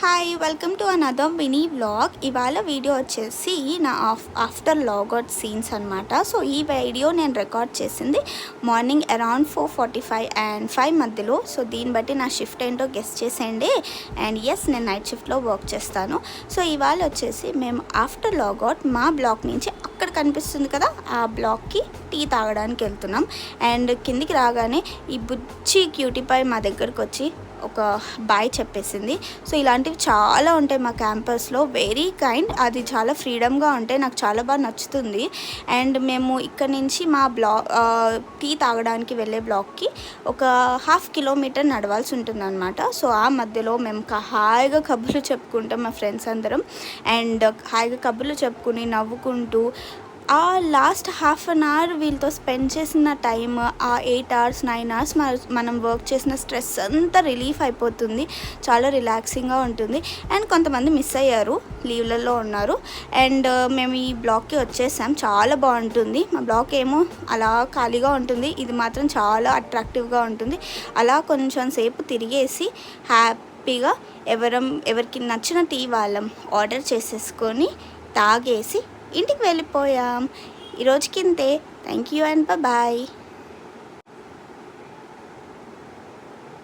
Hi welcome to another mini vlog. ఇవాళ video వచ్చేసి నా ఆఫ్టర్ లాగౌట్ సీన్స్ అనమాట. సో ఈ వీడియో నేను రికార్డ్ చేసింది మార్నింగ్ అరౌండ్ 4:45 and 5 మధ్యలో. సో దీన్ని బట్టి నా షిఫ్ట్ ఏంటో గెస్ట్ చేసేయండి. అండ్ ఎస్, నేను నైట్ షిఫ్ట్లో వర్క్ చేస్తాను. సో ఇవాళ వచ్చేసి మేము ఆఫ్టర్ లాగౌట్ మా బ్లాక్ నుంచి అక్కడ కనిపిస్తుంది కదా, ఆ బ్లాక్కి టీ తాగడానికి వెళ్తున్నాం. అండ్ కిందికి రాగానే ఈ బుచ్చి క్యూటీ పై మా దగ్గరకు వచ్చి ఒక బాయ్ చెప్పేసింది. సో ఇలాంటివి చాలా ఉంటాయి మా క్యాంపస్లో, వెరీ కైండ్. అది చాలా ఫ్రీడమ్గా ఉంటాయి, నాకు చాలా బాగా నచ్చుతుంది. అండ్ మేము ఇక్కడ నుంచి మా టీ తాగడానికి వెళ్ళే బ్లాక్కి ఒక 1/2 కిలోమీటర్ నడవాల్సి ఉంటుంది అనమాట. సో ఆ మధ్యలో మేము హాయిగా కబుర్లు చెప్పుకుంటాం మా ఫ్రెండ్స్ అందరం. అండ్ హాయిగా కబుర్లు చెప్పుకుని నవ్వుకుంటూ ఆ లాస్ట్ 1/2 an hour వీళ్ళతో స్పెండ్ చేసిన టైం, ఆ 8 hours 9 hours మనం వర్క్ చేసిన స్ట్రెస్ అంతా రిలీఫ్ అయిపోతుంది. చాలా రిలాక్సింగ్గా ఉంటుంది. అండ్ కొంతమంది మిస్ అయ్యారు, లీవ్లలో ఉన్నారు. అండ్ మేము ఈ బ్లాక్కి వచ్చేసాం. చాలా బాగుంటుంది. మా బ్లాక్ ఏమో అలా ఖాళీగా ఉంటుంది, ఇది మాత్రం చాలా అట్రాక్టివ్గా ఉంటుంది. అలా కొంచెం సేపు తిరిగేసి హ్యాపీగా ఎవరికి నచ్చిన టీ వాళ్ళం ఆర్డర్ చేసేసుకొని తాగేసి ఇంటికి వెళ్ళిపోయాం. ఈరోజుకింతే. Thank you and bye.